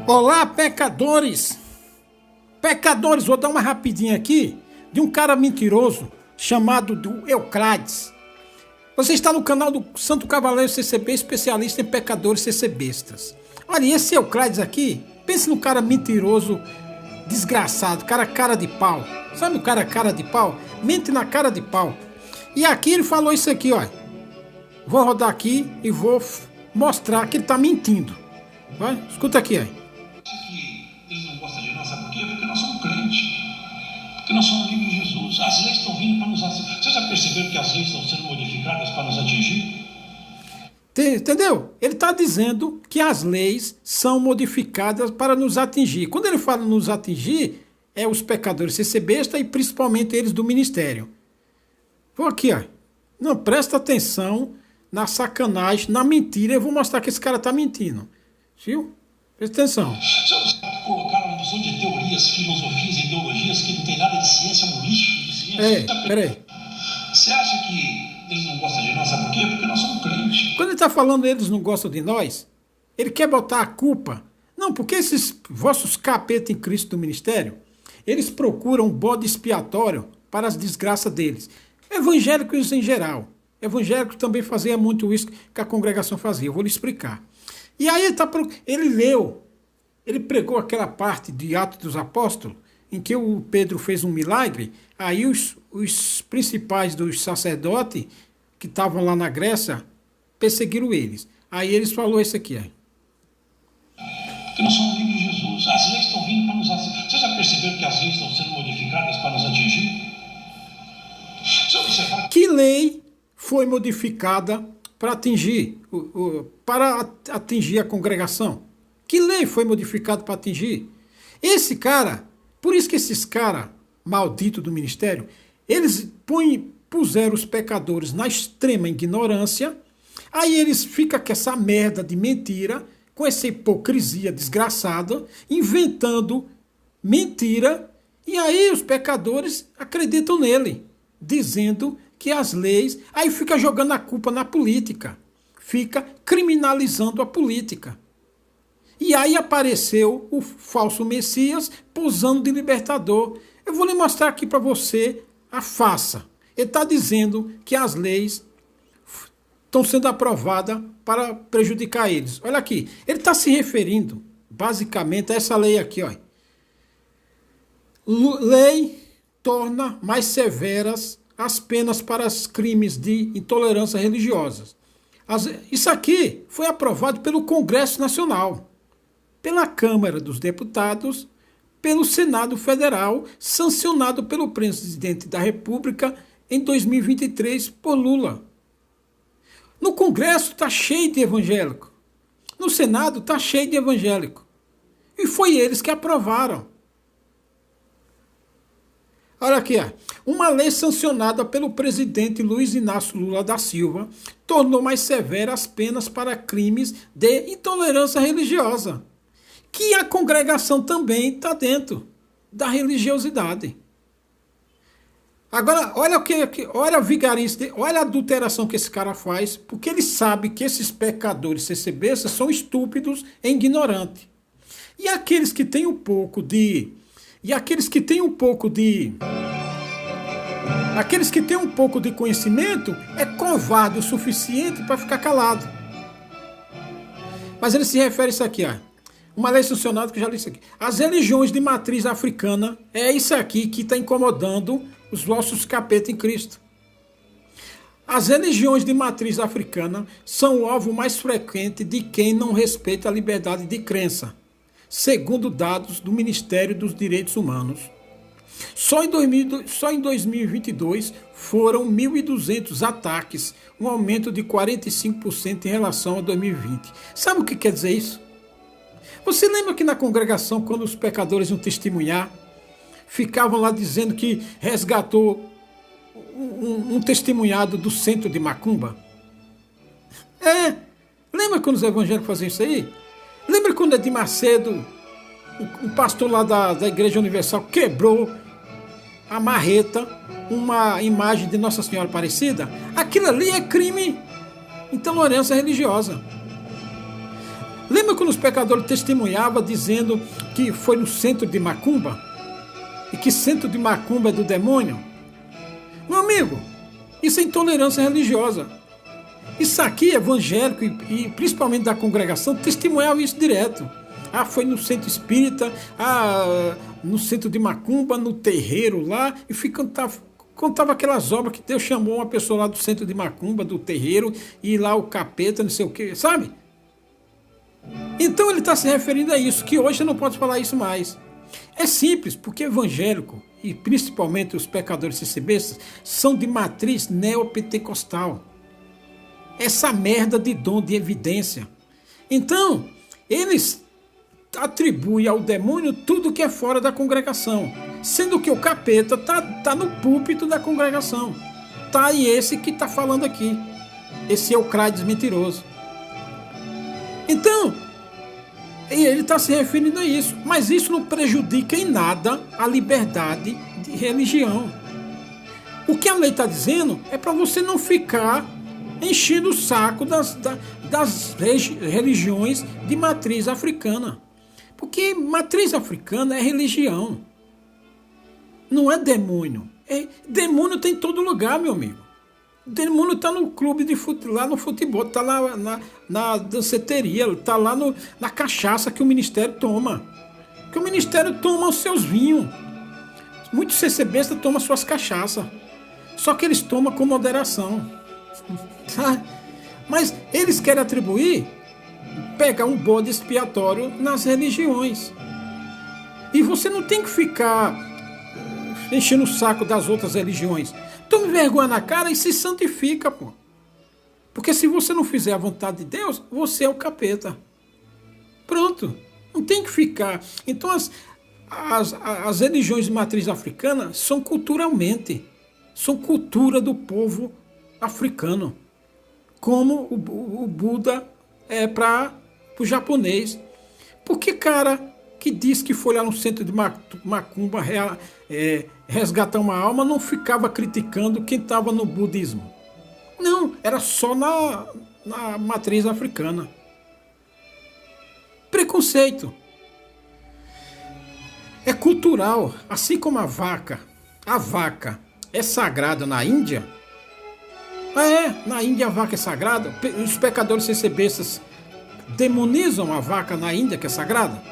Olá, pecadores! Pecadores, vou dar uma rapidinha aqui de um cara mentiroso chamado do Eucrades. Você está no canal do Santo Cavaleiro CCB, especialista em pecadores CCBistas. Olha, esse Eucrades aqui, pense no cara mentiroso, desgraçado, cara de pau. Sabe o cara de pau? Mente na cara de pau. E aqui ele falou isso aqui, ó. Vou rodar aqui e vou mostrar que ele está mentindo. Vai? Escuta aqui, ó. Eles não gostam de nós, sabe por quê? Porque nós somos crentes. Porque nós somos amigos de Jesus. As leis estão vindo para nos atingir. Vocês já perceberam que as leis estão sendo modificadas para nos atingir? Entendeu? Ele está dizendo que as leis são modificadas para nos atingir. Quando ele fala nos atingir, é os pecadores CCBistas e principalmente eles do ministério. Vou aqui, ó. Não, presta atenção na sacanagem, na mentira. Eu vou mostrar que esse cara está mentindo. Viu? Presta atenção. Vocês colocaram uma porção de teorias, filosofias e ideologias que não tem nada de ciência, um lixo de ciência. Peraí. Você acha que eles não gostam de nós, sabe por quê? Porque nós somos crentes. Quando ele está falando eles não gostam de nós, ele quer botar a culpa. Não, porque esses vossos capetas em Cristo do ministério, eles procuram um bode expiatório para as desgraças deles. Evangélicos em geral. Evangélicos também fazia muito isso que a congregação fazia. Eu vou lhe explicar. E aí ele leu, ele pregou aquela parte de Atos dos Apóstolos, em que o Pedro fez um milagre, aí os principais dos sacerdotes que estavam lá na Grécia perseguiram eles. Aí eles falaram isso aqui. Porque nós somos amigos de Jesus. As leis estão vindo para nos atingir. Vocês já perceberam que as leis estão sendo modificadas para nos atingir? Que lei foi modificada para atingir a congregação? Que lei foi modificada para atingir? Esse cara, por isso que esses caras malditos do ministério, eles puseram os pecadores na extrema ignorância, aí eles ficam com essa merda de mentira, com essa hipocrisia desgraçada, inventando mentira, e aí os pecadores acreditam nele, dizendo que as leis, aí fica jogando a culpa na política, fica criminalizando a política. E aí apareceu o falso Messias posando de libertador. Eu vou lhe mostrar aqui para você a farsa. Ele está dizendo que as leis estão sendo aprovadas para prejudicar eles. Olha aqui, ele está se referindo basicamente a essa lei aqui, ó. Lei torna mais severas as penas para os crimes de intolerância religiosa. Isso aqui foi aprovado pelo Congresso Nacional, pela Câmara dos Deputados, pelo Senado Federal, sancionado pelo presidente da República em 2023 por Lula. No Congresso está cheio de evangélico. No Senado está cheio de evangélico. E foi eles que aprovaram. Olha aqui, ó. Uma lei sancionada pelo presidente Luiz Inácio Lula da Silva tornou mais severas as penas para crimes de intolerância religiosa, que a congregação também está dentro da religiosidade. Agora, olha a vigarice, olha a adulteração que esse cara faz, porque ele sabe que esses pecadores CCBistas são estúpidos e ignorantes. E aqueles que têm um pouco de conhecimento é covarde o suficiente para ficar calado. Mas ele se refere a isso aqui, ó. Uma lei sancionada que eu já li isso aqui. As religiões de matriz africana é isso aqui que está incomodando os vossos capetas em Cristo. As religiões de matriz africana são o alvo mais frequente de quem não respeita a liberdade de crença, segundo dados do Ministério dos Direitos Humanos. Só em 2022 foram 1.200 ataques, um aumento de 45% em relação a 2020. Sabe o que quer dizer isso? Você lembra que na congregação, quando os pecadores iam testemunhar, ficavam lá dizendo que resgatou um testemunhado do centro de Macumba? Lembra quando os evangélicos faziam isso aí? Lembra quando Edir Macedo, o pastor lá da Igreja Universal, quebrou a marreta, uma imagem de Nossa Senhora Aparecida? Aquilo ali é crime, intolerância religiosa. Lembra quando os pecadores testemunhavam dizendo que foi no centro de Macumba? E que centro de Macumba é do demônio? Meu amigo, isso é intolerância religiosa. Isso aqui, evangélico e principalmente da congregação, testemunhava isso direto. Ah, foi no centro espírita, no centro de Macumba, no terreiro lá, e contava aquelas obras que Deus chamou uma pessoa lá do centro de Macumba, do terreiro, e lá o capeta, não sei o que, sabe? Então ele está se referindo a isso, que hoje eu não posso falar isso mais. É simples, porque evangélico, e principalmente os pecadores CCBistas, são de matriz neopentecostal. Essa merda de dom de evidência. Então, eles atribuem ao demônio tudo que é fora da congregação, sendo que o capeta tá no púlpito da congregação. Tá aí esse que está falando aqui. Esse Eucrades mentiroso. Então, ele está se referindo a isso, mas isso não prejudica em nada a liberdade de religião. O que a lei está dizendo é para você não ficar enchendo o saco das religiões de matriz africana. Porque matriz africana é religião, não é demônio. Demônio tem em todo lugar, meu amigo. Demônio está no clube de futebol, lá no futebol, está lá na danceteria, está lá na cachaça que o ministério toma. Que o ministério toma os seus vinhos. Muitos CCBistas tomam suas cachaças. Só que eles tomam com moderação. Mas eles querem atribuir, pegar um bode expiatório nas religiões. E você não tem que ficar enchendo o saco das outras religiões. Tome vergonha na cara e se santifica, pô. Porque se você não fizer a vontade de Deus, você é o capeta. Pronto. Não tem que ficar. Então as religiões de matriz africana são culturalmente. São cultura do povo africano. Como o Buda é para o japonês. Porque, cara, que diz que foi lá no centro de Macumba resgatar uma alma, não ficava criticando quem estava no budismo. Não, era só na matriz africana. Preconceito. É cultural, assim como a vaca. A vaca é sagrada na Índia. Na Índia a vaca é sagrada. Os pecadores CCBistas demonizam a vaca na Índia, que é sagrada.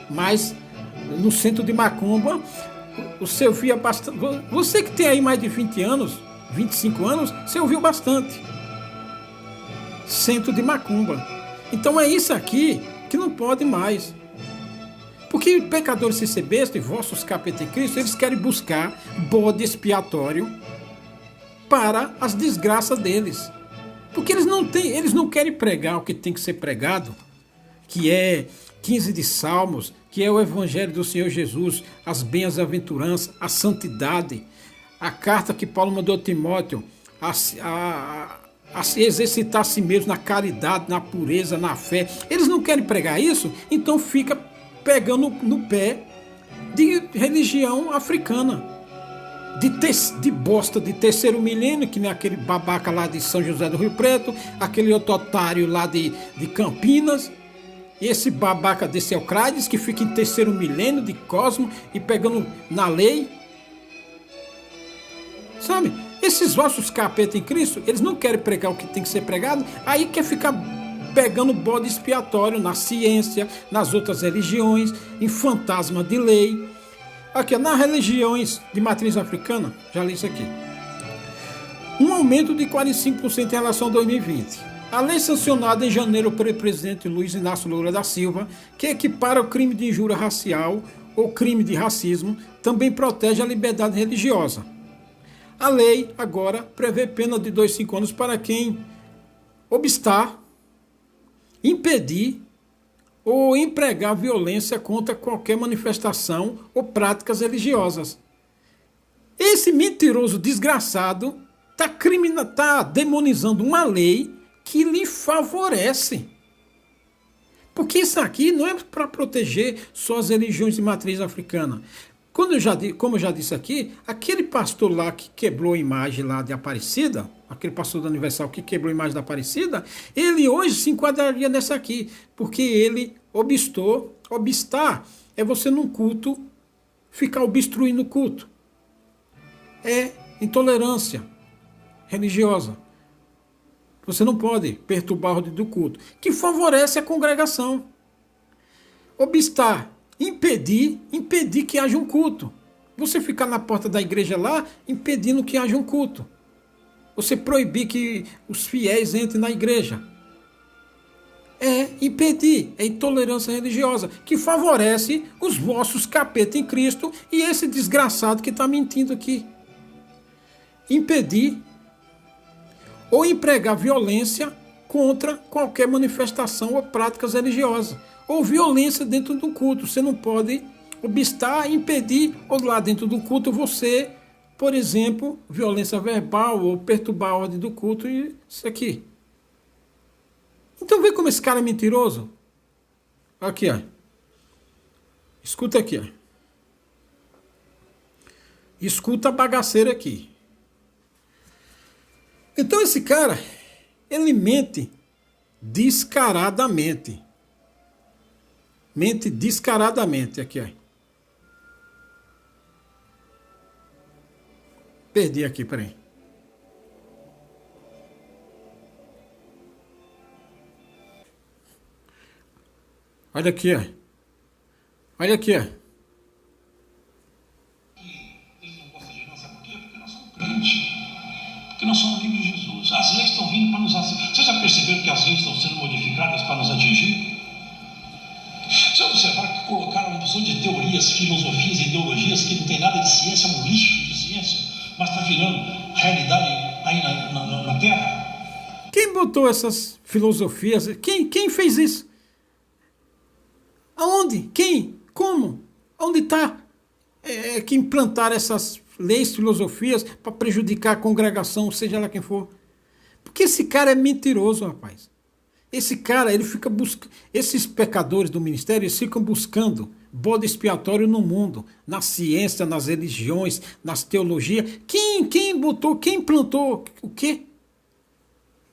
Mas no centro de Macumba, você ouvia bastante. Você que tem aí mais de 20 anos, 25 anos, você ouviu bastante. Centro de Macumba. Então é isso aqui que não pode mais. Porque pecadores CCBistas e vossos capeta em Cristo, eles querem buscar bode expiatório para as desgraças deles. Porque eles não querem pregar o que tem que ser pregado, que é 15 de Salmos, que é o Evangelho do Senhor Jesus, as bem-aventuranças, a santidade, a carta que Paulo mandou a Timóteo, a se exercitar a si mesmo na caridade, na pureza, na fé. Eles não querem pregar isso, então fica pegando no pé de religião africana, de bosta de terceiro milênio, que nem aquele babaca lá de São José do Rio Preto, aquele outro otário lá de Campinas, e esse babaca desse Eucrades que fica em terceiro milênio de Cosmo e pegando na lei. Sabe? Esses vossos capeta em Cristo, eles não querem pregar o que tem que ser pregado, aí quer ficar pegando bode expiatório na ciência, nas outras religiões, em fantasma de lei. Aqui, nas religiões de matriz africana, já li isso aqui. Um aumento de 45% em relação a 2020. A lei sancionada em janeiro pelo presidente Luiz Inácio Lula da Silva, que equipara o crime de injúria racial ou crime de racismo, também protege a liberdade religiosa. A lei agora prevê pena de 2 a 5 anos para quem obstar, impedir ou empregar violência contra qualquer manifestação ou práticas religiosas. Esse mentiroso desgraçado está demonizando uma lei que lhe favorece. Porque isso aqui não é para proteger só as religiões de matriz africana. Como eu já disse aqui, aquele pastor lá que quebrou a imagem lá de Aparecida, aquele pastor da Universal que quebrou a imagem da Aparecida, ele hoje se enquadraria nessa aqui, porque ele obstar é você num culto ficar obstruindo o culto. É intolerância religiosa. Você não pode perturbar a ordem do culto, que favorece a congregação. Obstar, impedir que haja um culto. Você ficar na porta da igreja lá, impedindo que haja um culto. Você proibir que os fiéis entrem na igreja. É impedir, é intolerância religiosa, que favorece os vossos capeta em Cristo e esse desgraçado que está mentindo aqui. Impedir ou empregar violência contra qualquer manifestação ou práticas religiosas, ou violência dentro do culto. Você não pode obstar, impedir, ou lá dentro do culto você, por exemplo, violência verbal ou perturbar a ordem do culto, e isso aqui. Então vê como esse cara é mentiroso. Aqui, ó. Escuta aqui, ó. Escuta a bagaceira aqui. Então esse cara, ele mente descaradamente. Mente descaradamente. Aqui, ó. Perdi aqui, peraí. Olha aqui, ó. Olha aqui, ó. Eles não gostam de nós, sabe por quê? Porque nós somos crentes. Porque nós somos amigos de Jesus. As leis estão vindo para nos atingir. Vocês já perceberam que as leis estão sendo modificadas para nos atingir? Vocês observaram que colocaram uma opção de teorias, filosofias e ideologias que não tem nada de ciência, é um lixo de ciência, mas está virando realidade aí na Terra? Quem botou essas filosofias? Quem fez isso? Aonde? Quem? Como? Onde está que implantaram essas leis, filosofias para prejudicar a congregação, seja lá quem for? Porque esse cara é mentiroso, rapaz. Esse cara, ele fica buscando... Esses pecadores do ministério, eles ficam buscando bode expiatório no mundo, na ciência, nas religiões, nas teologias. Quem botou, quem implantou o quê?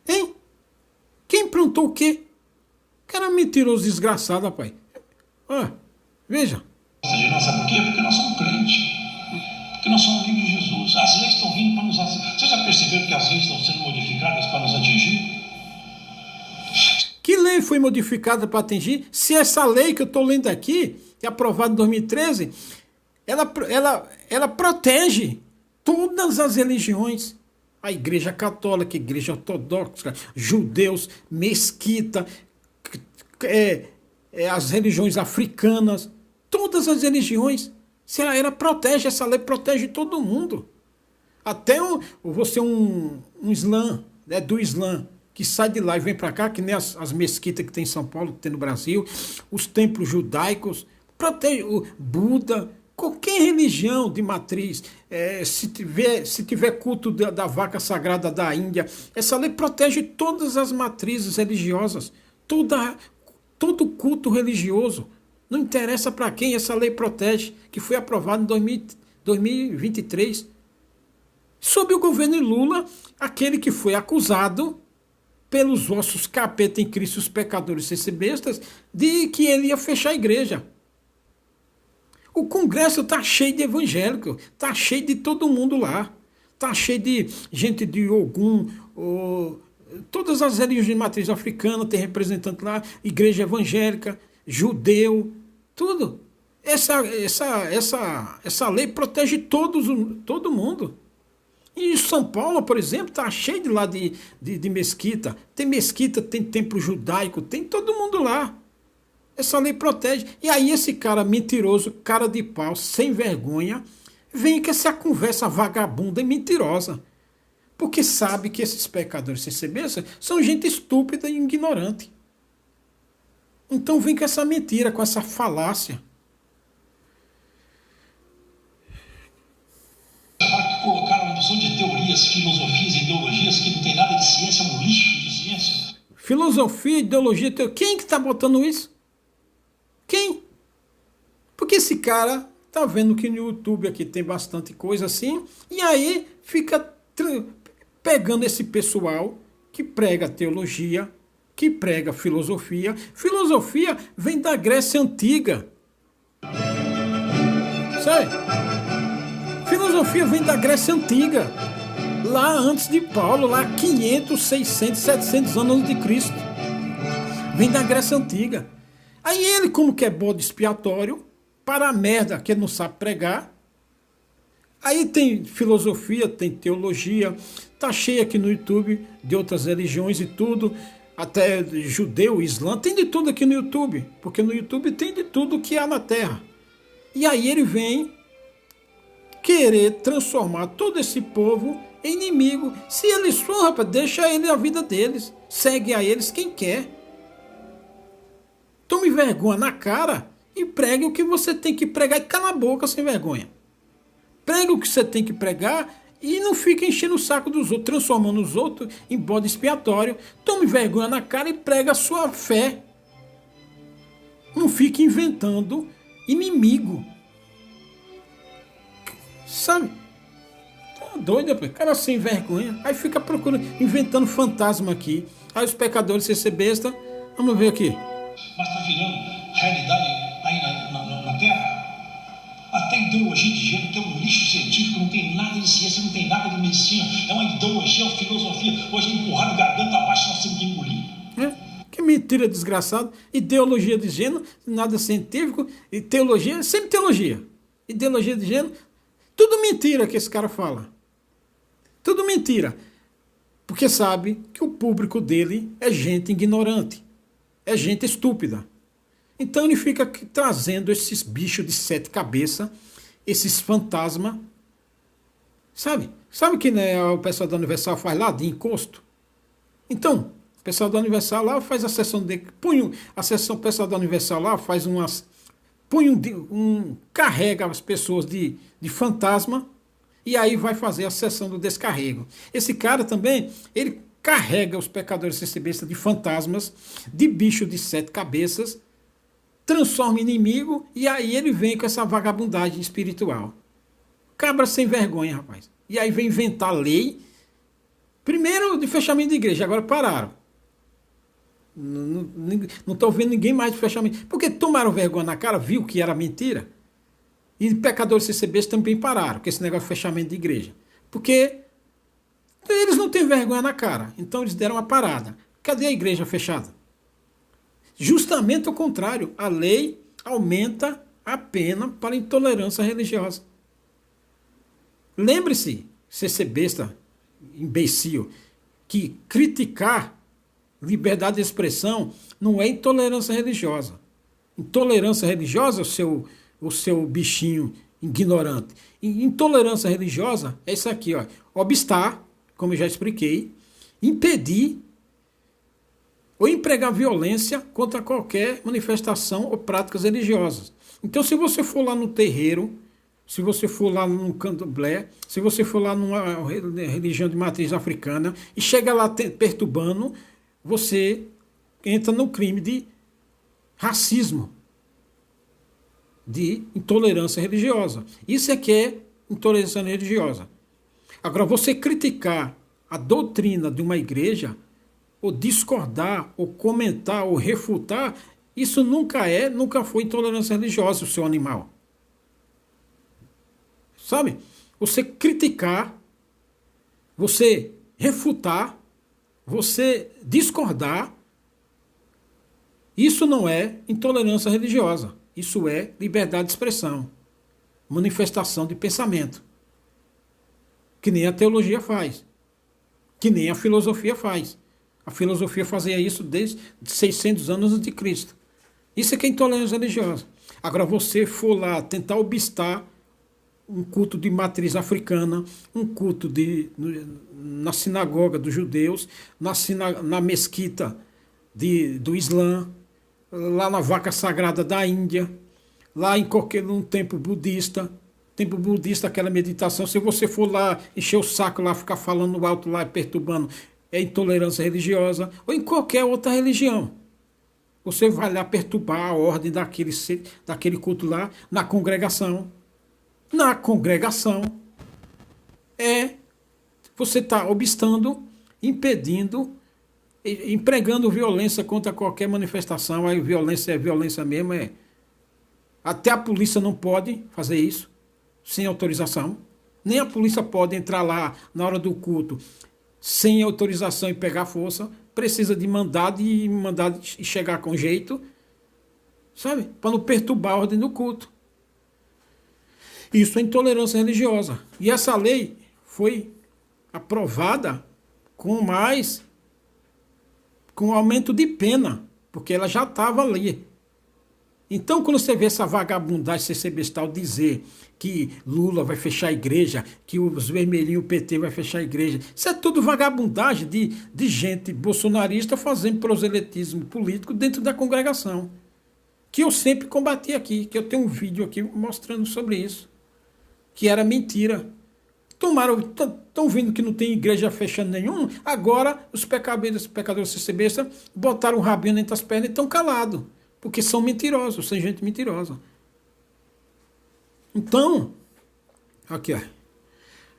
Hein? Quem implantou o quê? Cara mentiroso, desgraçado, rapaz. Veja. De nós, sabe por quê? Porque nós somos crentes. Porque nós somos amigos de Jesus. As leis estão vindo para nos atingir. Vocês já perceberam que as leis estão sendo modificadas para nos atingir? Que lei foi modificada para atingir? Se essa lei que eu estou lendo aqui, que é aprovada em 2013, ela protege todas as religiões. A igreja católica, a igreja ortodoxa, judeus, mesquita, as religiões africanas, todas as religiões. Ela protege, essa lei protege todo mundo. Até você um islã, do islã, que sai de lá e vem para cá, que nem as mesquitas que tem em São Paulo, que tem no Brasil, os templos judaicos, protege o Buda, qualquer religião de matriz, se tiver culto da vaca sagrada da Índia, essa lei protege todas as matrizes religiosas, todo culto religioso, não interessa para quem essa lei protege, que foi aprovada em 2023, sob o governo Lula, aquele que foi acusado pelos vossos capeta em Cristo, os pecadores sem bestas, de que ele ia fechar a igreja. O Congresso está cheio de evangélico, está cheio de todo mundo lá, está cheio de gente de Ogum, todas as religiões de matriz africana, tem representante lá, igreja evangélica, judeu, tudo. Essa lei protege todo mundo. E São Paulo, por exemplo, está cheio de lá de mesquita. Tem mesquita, tem templo judaico, tem todo mundo lá. Essa lei protege. E aí esse cara mentiroso, cara de pau, sem vergonha, vem com essa conversa vagabunda e mentirosa. Porque sabe que esses pecadores sem bênção são gente estúpida e ignorante. Então vem com essa mentira, com essa falácia. Colocaram uma opção de teorias, filosofias e ideologias que não tem nada de ciência, é um lixo de ciência. Filosofia, ideologia, quem que está botando isso? Quem? Porque esse cara Tá vendo que no YouTube aqui tem bastante coisa assim, e aí fica pegando esse pessoal que prega teologia, que prega filosofia. Filosofia vem da Grécia Antiga. Sabe? Filosofia vem da Grécia Antiga. Lá antes de Paulo, lá 500, 600, 700 anos antes de Cristo. Vem da Grécia Antiga. Aí ele, como que é bode expiatório, para a merda que ele não sabe pregar. Aí tem filosofia, tem teologia, tá cheio aqui no YouTube de outras religiões e tudo, até judeu, islã, tem de tudo aqui no YouTube, porque no YouTube tem de tudo que há na Terra. E aí ele vem querer transformar todo esse povo em inimigo. Se eles for, rapaz, deixa ele a vida deles, segue a eles quem quer. Tome vergonha na cara e pregue o que você tem que pregar e cala a boca sem vergonha. Pregue o que você tem que pregar e não fique enchendo o saco dos outros, transformando os outros em bode expiatório. Tome vergonha na cara e prega a sua fé. Não fique inventando inimigo. Sabe? Tá doido, cara sem vergonha. Aí fica procurando, inventando fantasma aqui. Aí os pecadores se ser besta. Vamos ver aqui. Mas está virando realidade aí na Terra. Até ideologia de gênero, que é um lixo científico, não tem nada de ciência, não tem nada de medicina, é uma ideologia, é uma filosofia. Hoje empurrado garganta abaixo, nós temos que engolir. Que mentira desgraçada. Ideologia de gênero, nada científico, e teologia, sempre teologia. Ideologia de gênero, tudo mentira que esse cara fala. Tudo mentira. Porque sabe que o público dele é gente ignorante, é gente estúpida. Então ele fica trazendo esses bichos de 7 cabeças, esses fantasmas. Sabe? Sabe que, né, o pessoal da Universal faz lá de encosto? Então, o pessoal da Universal lá faz a sessão de... o pessoal da Universal lá faz umas... carrega as pessoas de fantasma e aí vai fazer a sessão do descarrego. Esse cara também, ele carrega os pecadores recebestas de fantasmas, de bicho de 7 cabeças, transforma em inimigo e aí ele vem com essa vagabundagem espiritual. Cabra sem vergonha, rapaz. E aí vem inventar lei, primeiro de fechamento de igreja, agora pararam. Não estou vendo ninguém mais de fechamento. Porque tomaram vergonha na cara, viu que era mentira. E pecadores CCBs também pararam com esse negócio de fechamento de igreja. Porque eles não têm vergonha na cara. Então eles deram uma parada. Cadê a igreja fechada? Justamente o contrário. A lei aumenta a pena para intolerância religiosa. Lembre-se, CCBista, imbecil, que criticar liberdade de expressão não é intolerância religiosa. Intolerância religiosa é o seu bichinho ignorante. Intolerância religiosa é isso aqui, ó. Obstar, como eu já expliquei, impedir ou empregar violência contra qualquer manifestação ou práticas religiosas. Então, se você for lá no terreiro, se você for lá no candomblé, se você for lá numa religião de matriz africana e chega lá perturbando, você entra no crime de racismo, de intolerância religiosa. Isso é que é intolerância religiosa. Agora, você criticar a doutrina de uma igreja, ou discordar, ou comentar, ou refutar, isso nunca foi intolerância religiosa, o seu animal. Sabe? Você criticar, você refutar, você discordar, isso não é intolerância religiosa. Isso é liberdade de expressão, manifestação de pensamento. Que nem a teologia faz, que nem a filosofia faz. A filosofia fazia isso desde 600 anos antes de Cristo. Isso é que é intolerância religiosa. Agora, você for lá tentar obstar um culto de matriz africana, um culto na sinagoga dos judeus, na mesquita do Islã, lá na vaca sagrada da Índia, lá num templo budista, aquela meditação, se você for lá encher o saco lá, ficar falando alto lá, perturbando, é intolerância religiosa, ou em qualquer outra religião. Você vai lá perturbar a ordem daquele culto lá, na congregação. Na congregação, você está obstando, impedindo, empregando violência contra qualquer manifestação. Aí violência é violência mesmo. Até a polícia não pode fazer isso sem autorização. Nem a polícia pode entrar lá na hora do culto sem autorização e pegar força. Precisa de mandado e chegar com jeito, sabe? Para não perturbar a ordem do culto. Isso é intolerância religiosa. E essa lei foi aprovada com aumento de pena, porque ela já estava ali. Então, quando você vê essa vagabundagem, esse bestal dizer que Lula vai fechar a igreja, que os vermelhinhos, o PT vai fechar a igreja, isso é tudo vagabundagem de gente bolsonarista fazendo proselitismo político dentro da congregação. Que eu sempre combati aqui, que eu tenho um vídeo aqui mostrando sobre isso. Que era mentira. Estão vendo que não tem igreja fechando nenhum, agora os pecadores CCBistas botaram o rabinho entre as pernas e estão calados. Porque são mentirosos, são gente mentirosa. Então, aqui, ó.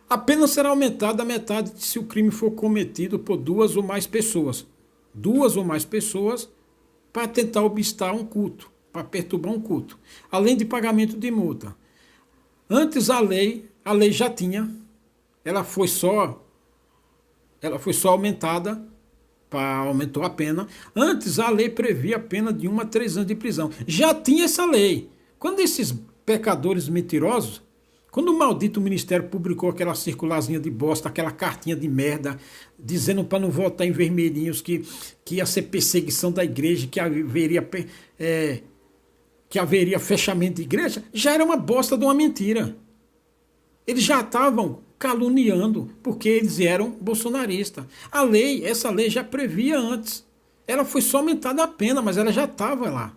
A pena será aumentada a metade se o crime for cometido por duas ou mais pessoas. Duas ou mais pessoas para tentar obstar um culto, para perturbar um culto. Além de pagamento de multa. Antes a lei já tinha, ela foi só aumentada, aumentou a pena. Antes a lei previa a pena de 1 a 3 anos de prisão. Já tinha essa lei. Quando esses pecadores mentirosos, quando o maldito ministério publicou aquela circularzinha de bosta, aquela cartinha de merda, dizendo para não votar em vermelhinhos, que ia ser perseguição da igreja, que haveria fechamento de igreja, já era uma bosta de uma mentira. Eles já estavam caluniando, porque eles eram bolsonaristas. Essa lei já previa antes. Ela foi só aumentada a pena, mas ela já estava lá.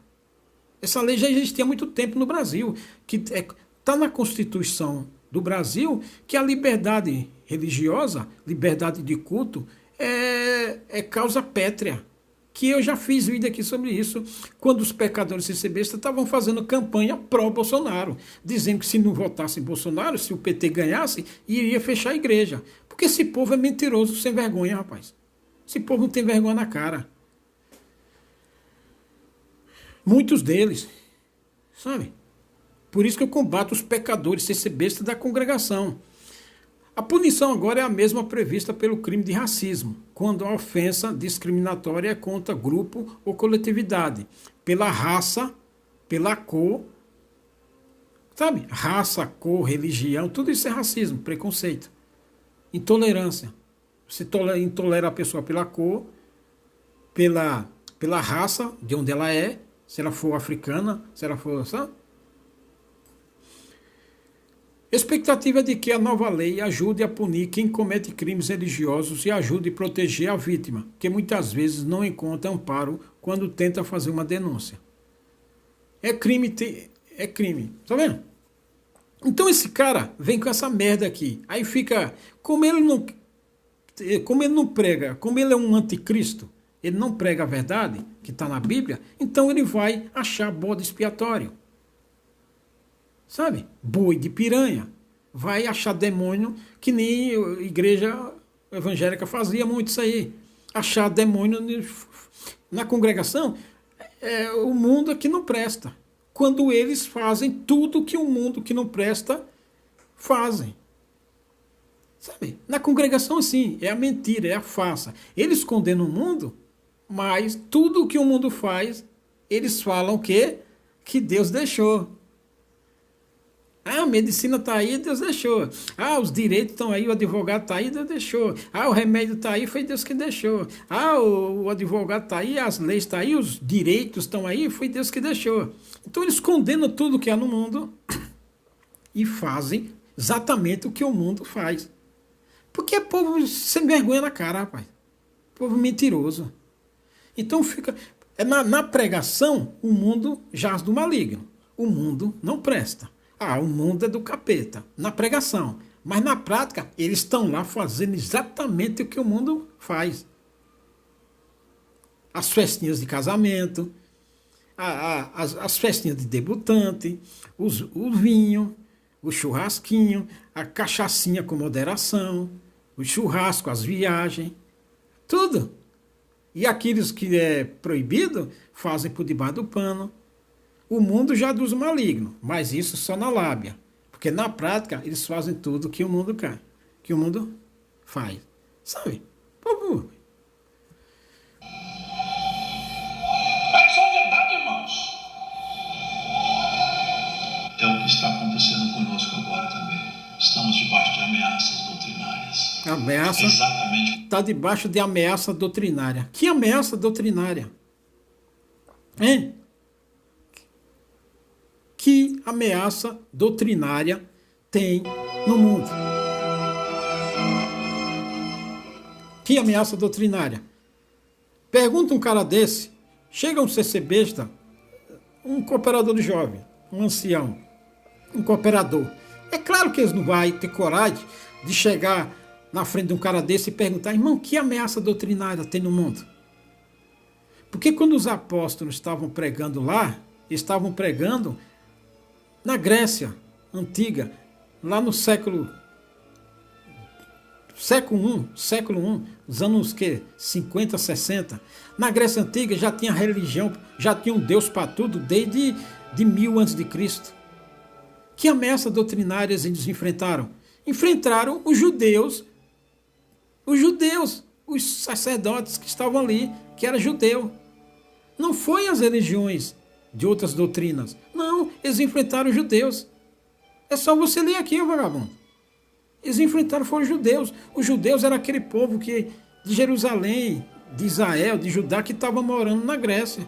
Essa lei já existia há muito tempo no Brasil, que está na Constituição do Brasil, que a liberdade religiosa, liberdade de culto, é causa pétrea. Que eu já fiz vídeo aqui sobre isso, quando os pecadores CCBistas estavam fazendo campanha pró-Bolsonaro, dizendo que se não votasse Bolsonaro, se o PT ganhasse, iria fechar a igreja. Porque esse povo é mentiroso, sem vergonha, rapaz. Esse povo não tem vergonha na cara. Muitos deles, sabe? Por isso que eu combato os pecadores CCBistas da congregação. A punição agora é a mesma prevista pelo crime de racismo, quando a ofensa discriminatória é contra grupo ou coletividade, pela raça, pela cor, sabe? Raça, cor, religião, tudo isso é racismo, preconceito, intolerância. Você intolera a pessoa pela cor, pela raça, de onde ela é, se ela for africana, se ela for, sabe? Expectativa de que a nova lei ajude a punir quem comete crimes religiosos e ajude a proteger a vítima, que muitas vezes não encontra amparo quando tenta fazer uma denúncia. É crime, tá vendo? Então esse cara vem com essa merda aqui, aí fica, como ele não prega, como ele é um anticristo, ele não prega a verdade, que está na Bíblia, então ele vai achar bode expiatório. Sabe? Boi de piranha. Vai achar demônio, que nem a igreja evangélica fazia muito isso aí. Achar demônio na congregação. O mundo é que não presta. Quando eles fazem tudo que o mundo que não presta fazem. Sabe? Na congregação, assim, é a mentira, é a farsa. Eles condenam o mundo, mas tudo que o mundo faz, eles falam que Deus deixou. A medicina está aí, Deus deixou. Os direitos estão aí, o advogado está aí, Deus deixou. O remédio está aí, foi Deus que deixou. O advogado está aí, as leis estão aí, os direitos estão aí, foi Deus que deixou. Então eles condenam tudo que há no mundo e fazem exatamente o que o mundo faz. Porque é povo sem vergonha na cara, rapaz. Povo mentiroso. Então fica... Na pregação, o mundo jaz do maligno. O mundo não presta. O mundo é do capeta, na pregação. Mas na prática, eles estão lá fazendo exatamente o que o mundo faz. As festinhas de casamento, as festinhas de debutante, o vinho, o churrasquinho, a cachaçinha com moderação, o churrasco, as viagens, tudo. E aqueles que é proibido fazem por debaixo do pano. O mundo já dos malignos, mas isso só na lábia. Porque na prática eles fazem tudo que o mundo quer, que o mundo faz. Sabe? Povo. Isso é verdade, irmãos. É o que está acontecendo conosco agora também. Estamos debaixo de ameaças doutrinárias. Ameaça. Exatamente. Está debaixo de ameaça doutrinária. Que ameaça doutrinária? Hein? Que ameaça doutrinária tem no mundo? Que ameaça doutrinária? Pergunta um cara desse, chega um CC besta, um cooperador jovem, um ancião, um cooperador. É claro que eles não vão ter coragem de chegar na frente de um cara desse e perguntar, irmão, que ameaça doutrinária tem no mundo? Porque quando os apóstolos estavam pregando lá, estavam pregando na Grécia antiga, lá no século I, dos anos 50, 60, na Grécia antiga já tinha religião, já tinha um Deus para tudo desde 1000 a.C. Que ameaça doutrinária eles enfrentaram? Enfrentaram os judeus, os sacerdotes que estavam ali, que era judeu. Não foi as religiões de outras doutrinas. Não, eles enfrentaram os judeus. É só você ler aqui, vagabundo. Eles enfrentaram, foram os judeus. Os judeus eram aquele povo que, de Jerusalém, de Israel, de Judá, que estava morando na Grécia.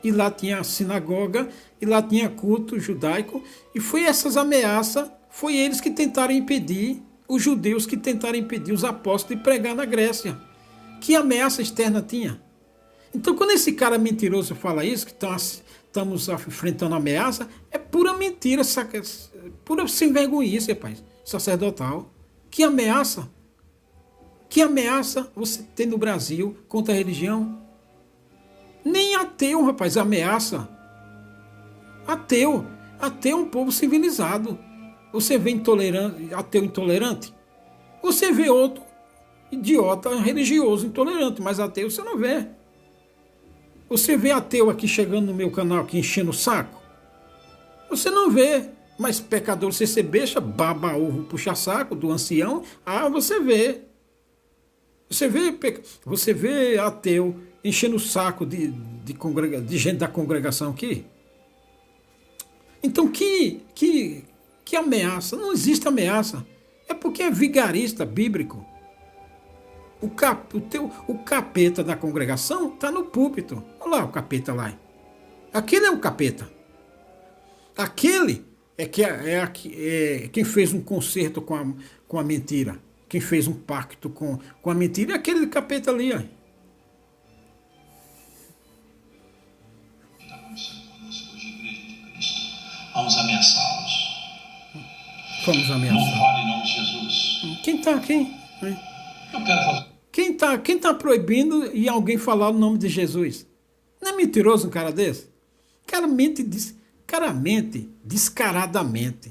E lá tinha a sinagoga, e lá tinha culto judaico. E foi essas ameaças, foi eles que tentaram impedir, os judeus que tentaram impedir os apóstolos de pregar na Grécia. Que ameaça externa tinha? Então, quando esse cara mentiroso fala isso, que estamos enfrentando ameaça, é pura mentira, pura sem vergonhice, rapaz, sacerdotal. Que ameaça? Que ameaça você tem no Brasil contra a religião? Nem ateu, rapaz, ameaça. Ateu é um povo civilizado. Você vê intolerante, ateu intolerante? Você vê outro idiota religioso intolerante, mas ateu você não vê. Você vê ateu aqui chegando no meu canal, aqui enchendo o saco? Você não vê. Mas pecador, você se beixa, baba ovo, puxa saco do ancião, você vê. Você vê ateu enchendo o saco de gente da congregação aqui? Então que ameaça? Não existe ameaça. É porque é vigarista bíblico. O capeta da congregação está no púlpito. Olha lá o capeta lá. Aquele é o capeta. Aquele é quem fez um concerto com a mentira. Quem fez um pacto com a mentira é aquele capeta ali. Ó. Está acontecendo conosco hoje, Igreja de Cristo. Vamos ameaçá-los. Vamos ameaçar. Não fale em nome de Jesus. Quem está aqui? Eu quero fazer. Quem tá proibindo e alguém falar o nome de Jesus? Não é mentiroso um cara desse? O cara mente descaradamente.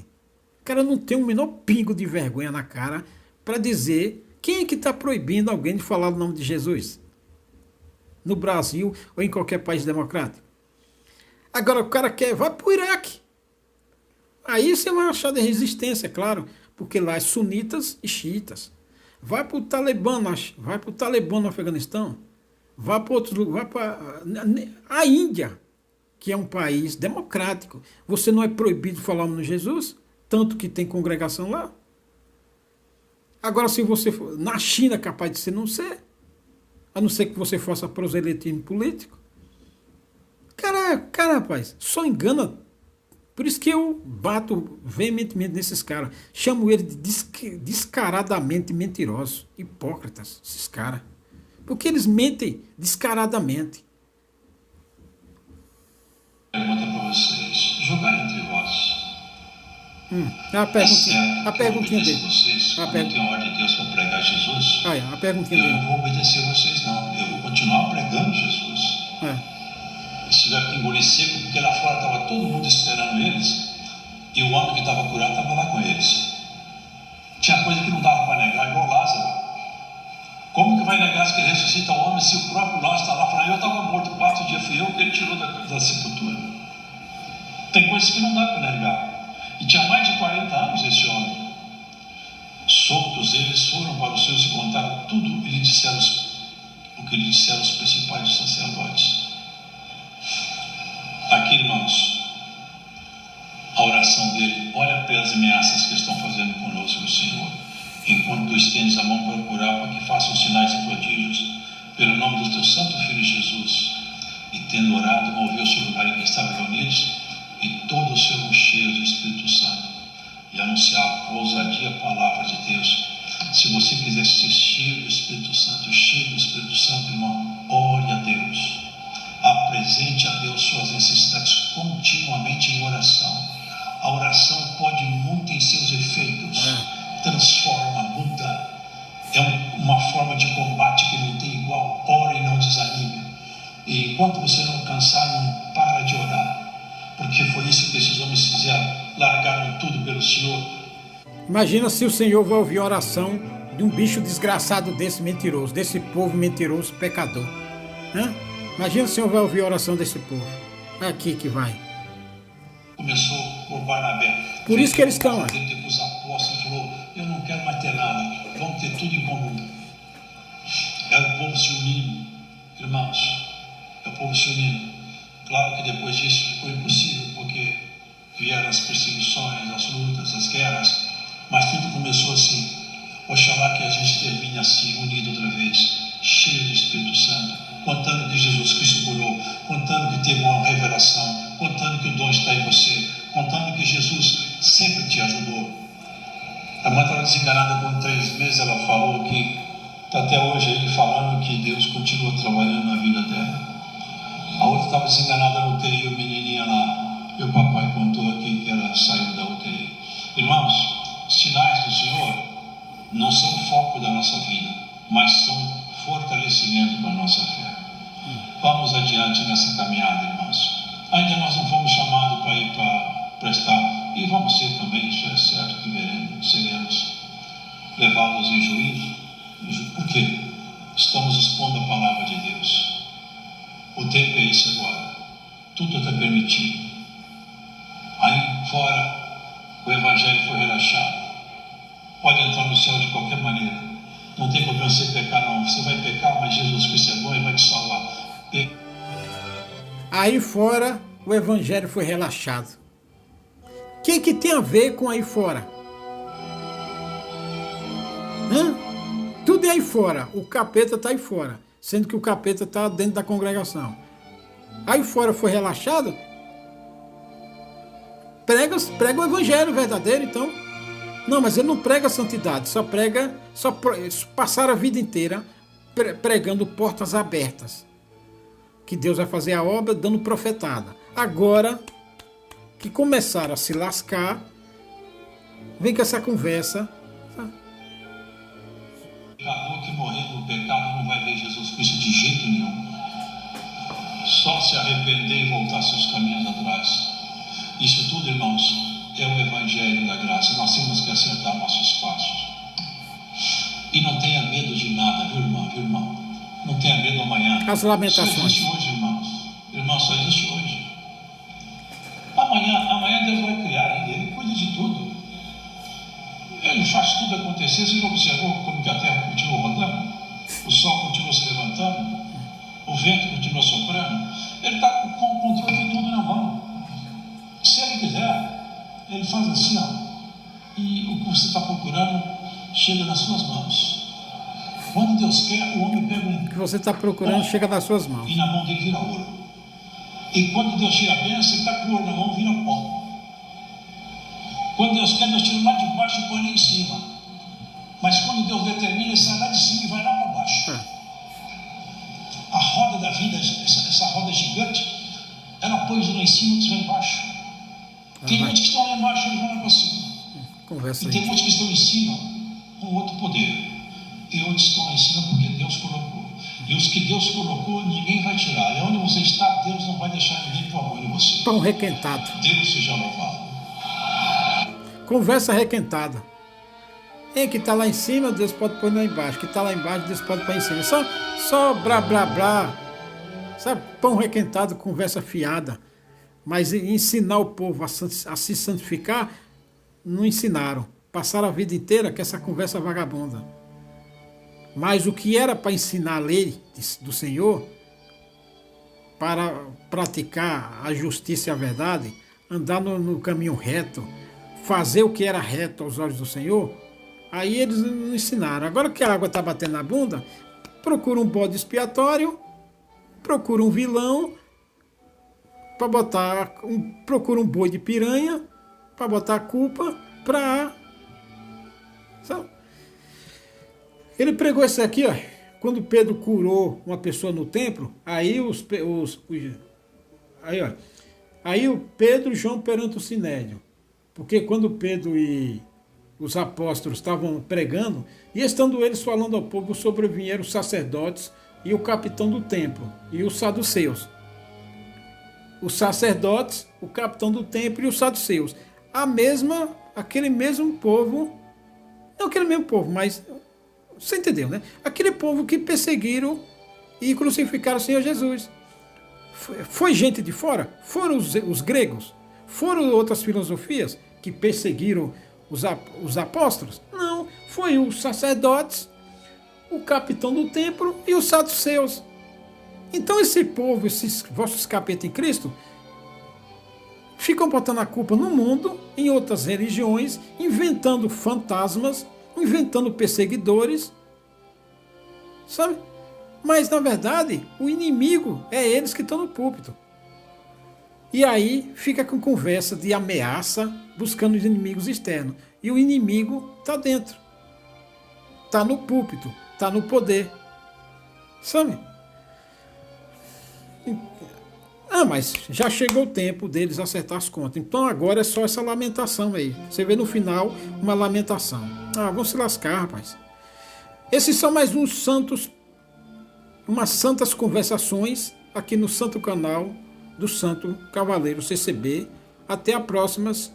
O cara não tem o menor pingo de vergonha na cara para dizer quem é que está proibindo alguém de falar o nome de Jesus. No Brasil ou em qualquer país democrático. Agora o cara vai para o Iraque. Aí você vai achar de resistência, claro, porque lá é sunitas e xiitas. Vai para o Talibã no Afeganistão. Vai para outros lugares, vai para a Índia, que é um país democrático. Você não é proibido de falar o nome de Jesus, tanto que tem congregação lá. Agora, se você for na China, é capaz de você não ser, a não ser que você faça proselitismo político. Cara, rapaz, só engana. Por isso que eu bato veementemente nesses caras. Chamo eles de descaradamente mentirosos, hipócritas, esses caras. Porque eles mentem descaradamente. Pergunta para vocês. Jogar entre vós. A perguntinha dele. Vocês, quando tem a ordem de Deus para pregar Jesus, a perguntinha eu dele. não vou obedecer vocês, não. Eu vou continuar pregando Jesus. Se tiver que engolir seco, porque lá fora estava todo mundo esperando eles, E o homem que estava curado estava lá com eles. Tinha coisa que não dava para negar, igual Lázaro. Como que vai negar que ele ressuscita o homem se o próprio Lázaro está lá falando, eu estava morto 4 dias, fui eu que ele tirou da sepultura. Tem coisas que não dá para negar. E tinha mais de 40 anos esse homem. Soltos, eles foram para os seus e contaram tudo o que lhe disseram os principais sacerdotes. Aqui, irmãos, a oração dele, olha pelas ameaças que estão fazendo conosco, o Senhor, enquanto tu estendes a mão para curar, para que façam sinais e prodígios, pelo nome do teu santo Filho Jesus. E tendo orado, moveu-se o lugar em que estavam reunidos, e todos foram cheios do Espírito Santo, e anunciavam com ousadia a palavra de Deus. Se você quiser ser cheio do Espírito Santo, irmão, ore a Deus. Apresente a Deus suas necessidades continuamente em oração. A oração pode muito em seus efeitos. Transforma, muda. É uma forma de combate que não tem igual. Ore e não desanime. E enquanto você não cansar, não para de orar. Porque foi isso que esses homens fizeram. Largaram tudo pelo Senhor. Imagina se o Senhor vai ouvir a oração de um bicho desgraçado desse mentiroso, desse povo mentiroso, pecador. Imagina se o Senhor vai ouvir a oração desse povo. É aqui que vai. Começou por Barnabé. Por isso que eles estão lá. Os apóstolos falou, eu não quero mais ter nada, vamos ter tudo em comum. É o povo se unindo, irmãos, é o povo se unindo. Claro que depois disso ficou impossível, porque vieram as perseguições, as lutas, as guerras, mas tudo começou assim. Oxalá que a gente termine assim, unido outra vez, cheio do Espírito Santo, contando que Jesus Cristo curou, contando que teve uma revelação, contando que o dom está em você, contando que Jesus sempre te ajudou. A mãe estava desenganada com 3 meses, ela falou que está até hoje aí falando que Deus continua trabalhando na vida dela. A outra estava desenganada na UTI, o menininho lá, e o papai contou aqui que ela saiu da UTI. Irmãos, sinais do Senhor não são o foco da nossa vida, mas são fortalecimento para a nossa fé. Vamos adiante nessa caminhada, irmãos. Ainda nós não fomos chamados para ir para prestar, e vamos ser também, isso é certo que seremos levados em juízo. Por quê? Estamos expondo a palavra de Deus. O tempo é esse agora. Tudo está permitido. Aí fora, o Evangelho foi relaxado. Pode entrar no céu de qualquer maneira. Não tem problema você pecar, não. Você vai pecar, mas Jesus Cristo é bom e vai te salvar. Aí fora, o Evangelho foi relaxado. O que tem a ver com aí fora? Tudo é aí fora. O capeta está aí fora. Sendo que o capeta está dentro da congregação. Aí fora foi relaxado? Prega o Evangelho verdadeiro, então. Não, mas ele não prega santidade, só passar a vida inteira pregando portas abertas. Que Deus vai fazer a obra dando profetada. Agora que começaram a se lascar, vem com essa conversa. O pecador que morrer no pecado não vai ver Jesus Cristo de jeito nenhum. Só se arrepender e voltar seus caminhos atrás. Isso tudo, irmãos, é o Evangelho da graça. Nós temos que acertar nossos passos. E não tenha medo de nada, viu, irmão? Não tenha medo amanhã. As lamentações. Só existe hoje, irmãos. Irmão, só existe hoje. Amanhã Deus vai criar, Ele cuida de tudo. Ele faz tudo acontecer. Você já observou como que a terra continua rodando? O sol continua se levantando? O vento continua soprando? Ele está com o controle de tudo na mão. Se Ele quiser, Ele faz assim, e o que você está procurando chega nas suas mãos. Quando Deus quer, o homem pega o que você está procurando chega nas suas mãos. E na mão dele vira ouro. E quando Deus tira a bênção, ele está com o ouro na mão, vira pó. Quando Deus quer, Deus tira lá de baixo e põe lá em cima. Mas quando Deus determina, ele sai lá de cima e vai lá para baixo. A roda da vida, essa roda gigante, ela põe lá em cima e outros lá embaixo. Tem muitos que estão lá embaixo, eles vão lá para cima. Conversa e tem muitos que estão em cima com outro poder. E outros estão lá em cima porque Deus colocou. E os que Deus colocou, ninguém vai tirar. E onde você está, Deus não vai deixar ninguém pôr a mão em você. Pão requentado. Deus seja louvado. Conversa requentada. Que está lá em cima, Deus pode pôr lá embaixo. Que está lá embaixo, Deus pode pôr em cima. Só blá, blá, blá. Sabe, pão requentado, conversa fiada. Mas ensinar o povo a se santificar, não ensinaram. Passaram a vida inteira com essa conversa vagabunda. Mas o que era para ensinar a lei do Senhor, para praticar a justiça e a verdade, andar no caminho reto, fazer o que era reto aos olhos do Senhor, aí eles não ensinaram. Agora que a água está batendo na bunda, procura um bode expiatório, procura um vilão, para botar, procura um boi de piranha, para botar a culpa, para... Ele pregou isso aqui, ó, quando Pedro curou uma pessoa no templo, aí aí o Pedro e João perante o Sinédrio. Porque quando Pedro e os apóstolos estavam pregando, e estando eles falando ao povo, sobrevieram os sacerdotes e o capitão do templo, e os saduceus. Os sacerdotes, o capitão do templo e os saduceus. Aquele mesmo povo, não aquele mesmo povo, mas você entendeu, né? Aquele povo que perseguiram e crucificaram o Senhor Jesus. Foi gente de fora? Foram os gregos? Foram outras filosofias que perseguiram os apóstolos? Não, foi os sacerdotes, o capitão do templo e os saduceus. Então esse povo, esses vossos capetas em Cristo, ficam botando a culpa no mundo, em outras religiões, inventando fantasmas, inventando perseguidores, sabe? Mas, na verdade, o inimigo é eles que estão no púlpito. E aí fica com conversa de ameaça, buscando os inimigos externos. E o inimigo está dentro. Está no púlpito, está no poder. Sabe? Mas já chegou o tempo deles acertar as contas. Então agora é só essa lamentação aí. Você vê no final uma lamentação. Vamos se lascar, rapaz. Esses são mais uns umas santas conversações aqui no Santo Canal do Santo Cavaleiro CCB. Até as próximas